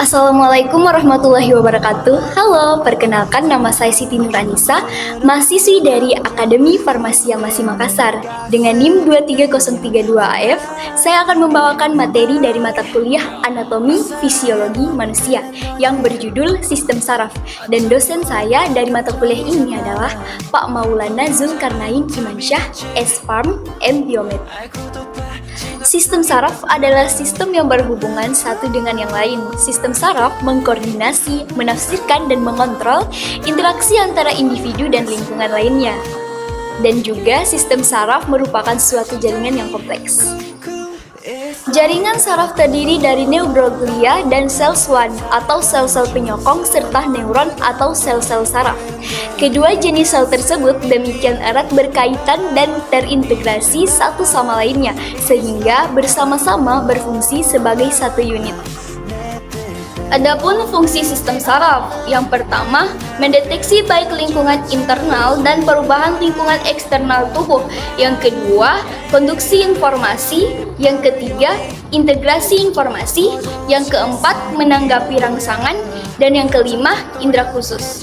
Assalamualaikum warahmatullahi wabarakatuh. Halo, perkenalkan nama saya Siti Nuranisa, mahasiswi dari Akademi Farmasi Amasi Makassar. Dengan NIM 23032AF, saya akan membawakan materi dari mata kuliah Anatomi Fisiologi Manusia yang berjudul Sistem Saraf. Dan dosen saya dari mata kuliah ini adalah Pak Maulana Zulkarnain Imansyah, S.Pharm, M. Biomed. Sistem saraf adalah sistem yang berhubungan satu dengan yang lain. Sistem saraf mengkoordinasi, menafsirkan, dan mengontrol interaksi antara individu dan lingkungan lainnya. Dan juga sistem saraf merupakan suatu jaringan yang kompleks. Jaringan saraf terdiri dari neuroglia dan sel Schwann atau sel-sel penyokong serta neuron atau sel-sel saraf. Kedua jenis sel tersebut demikian erat berkaitan dan terintegrasi satu sama lainnya sehingga bersama-sama berfungsi sebagai satu unit. Adapun fungsi sistem saraf, yang pertama, mendeteksi baik lingkungan internal dan perubahan lingkungan eksternal tubuh. Yang kedua, konduksi informasi. Yang ketiga, integrasi informasi. Yang keempat, menanggapi rangsangan. Dan yang kelima, indera khusus.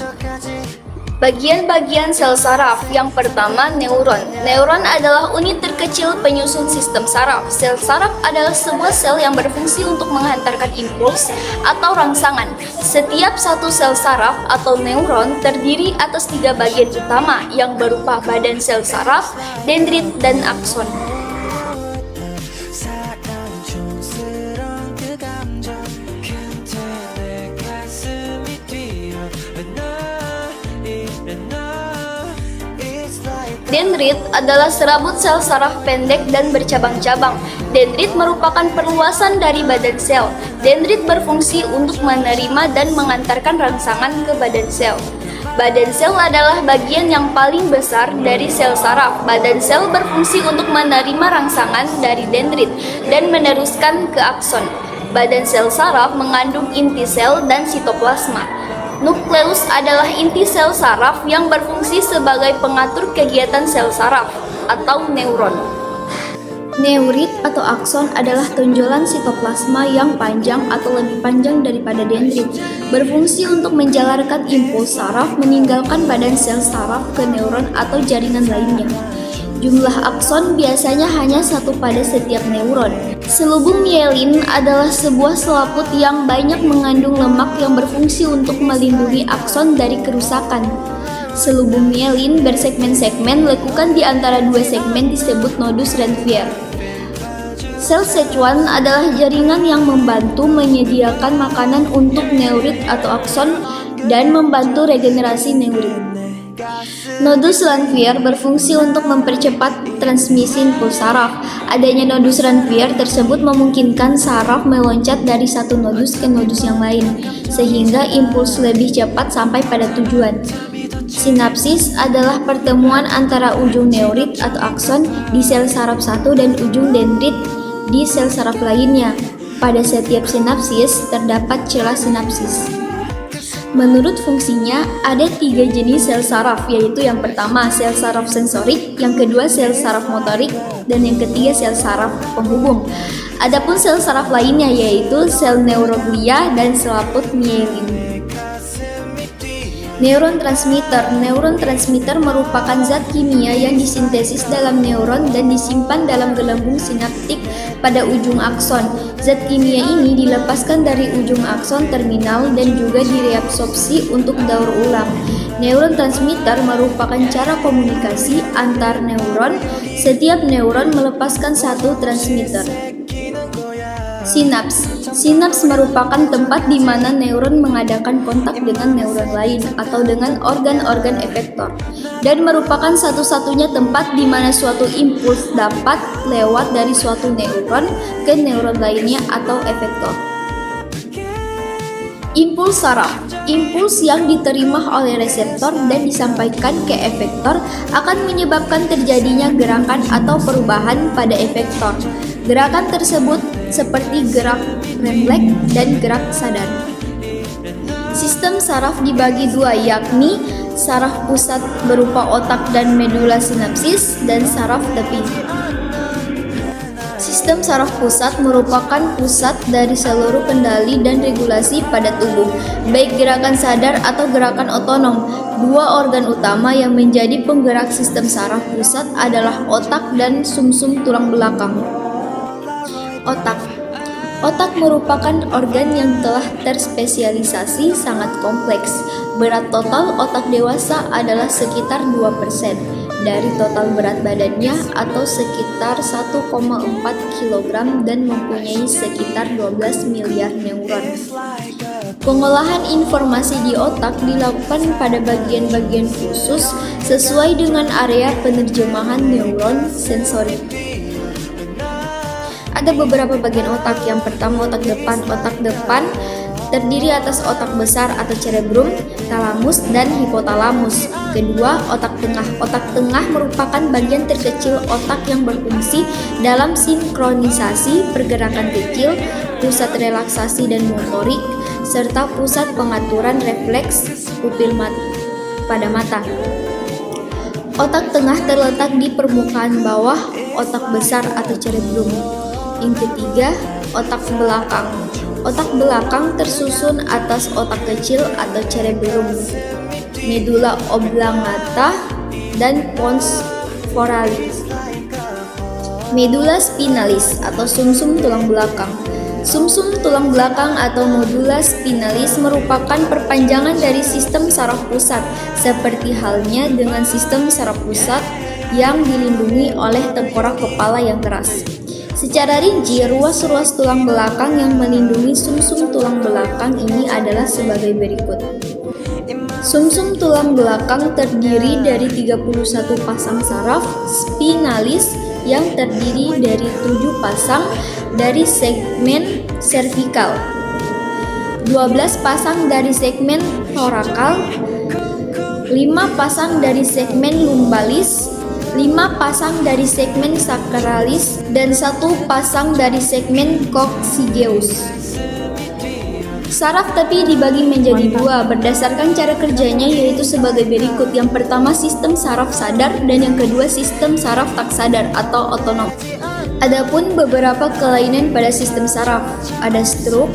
Bagian-bagian sel saraf. Yang pertama, neuron. Neuron adalah unit terkecil penyusun sistem saraf. Sel saraf adalah sebuah sel yang berfungsi untuk menghantarkan impuls atau rangsangan. Setiap satu sel saraf atau neuron terdiri atas 3 bagian utama yang berupa badan sel saraf, dendrit, dan akson. Dendrit adalah serabut sel saraf pendek dan bercabang-cabang. Dendrit merupakan perluasan dari badan sel. Dendrit berfungsi untuk menerima dan mengantarkan rangsangan ke badan sel. Badan sel adalah bagian yang paling besar dari sel saraf. Badan sel berfungsi untuk menerima rangsangan dari dendrit dan meneruskan ke akson. Badan sel saraf mengandung inti sel dan sitoplasma. Nukleus adalah inti sel saraf yang berfungsi sebagai pengatur kegiatan sel saraf atau neuron. Neurit atau akson adalah tonjolan sitoplasma yang panjang atau lebih panjang daripada dendrit, berfungsi untuk menjalarkan impuls saraf meninggalkan badan sel saraf ke neuron atau jaringan lainnya. Jumlah akson biasanya hanya satu pada setiap neuron. Selubung mielin adalah sebuah selaput yang banyak mengandung lemak yang berfungsi untuk melindungi akson dari kerusakan. Selubung mielin bersegmen-segmen, lekukan di antara 2 segmen disebut nodus Ranvier. Sel Schwann adalah jaringan yang membantu menyediakan makanan untuk neurit atau akson dan membantu regenerasi neurit. Nodus Ranvier berfungsi untuk mempercepat transmisi impuls saraf. Adanya nodus Ranvier tersebut memungkinkan saraf meloncat dari satu nodus ke nodus yang lain, sehingga impuls lebih cepat sampai pada tujuan. Sinapsis adalah pertemuan antara ujung neurit atau akson di sel saraf satu dan ujung dendrit di sel saraf lainnya. Pada setiap sinapsis terdapat celah sinapsis. Menurut fungsinya, ada 3 jenis sel saraf, yaitu yang pertama sel saraf sensorik, yang kedua sel saraf motorik, dan yang ketiga sel saraf penghubung. Adapun sel saraf lainnya yaitu sel neuroglia dan selaput mielin. Neuron transmitter. Neuron transmitter merupakan zat kimia yang disintesis dalam neuron dan disimpan dalam gelembung sinaptik pada ujung akson. Zat kimia ini dilepaskan dari ujung akson terminal dan juga direabsorpsi untuk daur ulang. Neuron transmitter merupakan cara komunikasi antar neuron. Setiap neuron melepaskan satu transmitter. Sinaps. Sinaps merupakan tempat di mana neuron mengadakan kontak dengan neuron lain atau dengan organ-organ efektor, dan merupakan satu-satunya tempat di mana suatu impuls dapat lewat dari suatu neuron ke neuron lainnya atau efektor. Impuls saraf. Impuls yang diterima oleh reseptor dan disampaikan ke efektor akan menyebabkan terjadinya gerakan atau perubahan pada efektor. Gerakan tersebut seperti gerak refleks dan gerak sadar. Sistem saraf dibagi 2, yakni saraf pusat berupa otak dan medula sinapsis dan saraf tepi. Sistem saraf pusat merupakan pusat dari seluruh kendali dan regulasi pada tubuh, baik gerakan sadar atau gerakan otonom. Dua organ utama yang menjadi penggerak sistem saraf pusat adalah otak dan sumsum tulang belakang. Otak Otak merupakan organ yang telah terspesialisasi sangat kompleks. Berat total otak dewasa adalah sekitar 2% dari total berat badannya atau sekitar 1,4 kg dan mempunyai sekitar 12 miliar neuron. Pengolahan informasi di otak dilakukan pada bagian-bagian khusus sesuai dengan area penerjemahan neuron sensori. Ada beberapa bagian otak. Yang pertama otak depan. Otak depan terdiri atas otak besar atau cerebrum, talamus, dan hipotalamus. Kedua, otak tengah. Otak tengah merupakan bagian terkecil otak yang berfungsi dalam sinkronisasi pergerakan kecil, pusat relaksasi dan motorik, serta pusat pengaturan refleks pupil pada mata. Otak tengah terletak di permukaan bawah otak besar atau cerebrum. Yang ketiga, otak belakang. Otak belakang tersusun atas otak kecil atau cerebrum, medula oblongata, dan pons frontalis. Medula spinalis atau sumsum tulang belakang. Sumsum tulang belakang atau medula spinalis merupakan perpanjangan dari sistem saraf pusat, seperti halnya dengan sistem saraf pusat yang dilindungi oleh tengkorak kepala yang keras. Secara rinci, ruas-ruas tulang belakang yang melindungi sumsum tulang belakang ini adalah sebagai berikut. Sumsum tulang belakang terdiri dari 31 pasang saraf spinalis yang terdiri dari 7 pasang dari segmen servikal, 12 pasang dari segmen torakal, 5 pasang dari segmen lumbalis, 5 pasang dari segmen sakralis, dan 1 pasang dari segmen coccygeus. Saraf tapi dibagi menjadi dua berdasarkan cara kerjanya, yaitu sebagai berikut. Yang pertama sistem saraf sadar dan yang kedua sistem saraf tak sadar atau otonom. Adapun beberapa kelainan pada sistem saraf, ada stroke,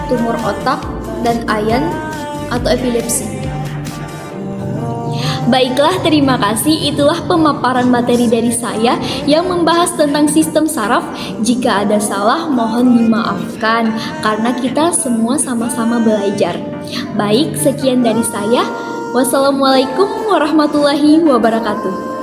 tumor otak, dan ayan atau epilepsi. Baiklah, terima kasih. Itulah pemaparan materi dari saya yang membahas tentang sistem saraf. Jika ada salah, mohon dimaafkan karena kita semua sama-sama belajar. Baik, sekian dari saya. Wassalamualaikum warahmatullahi wabarakatuh.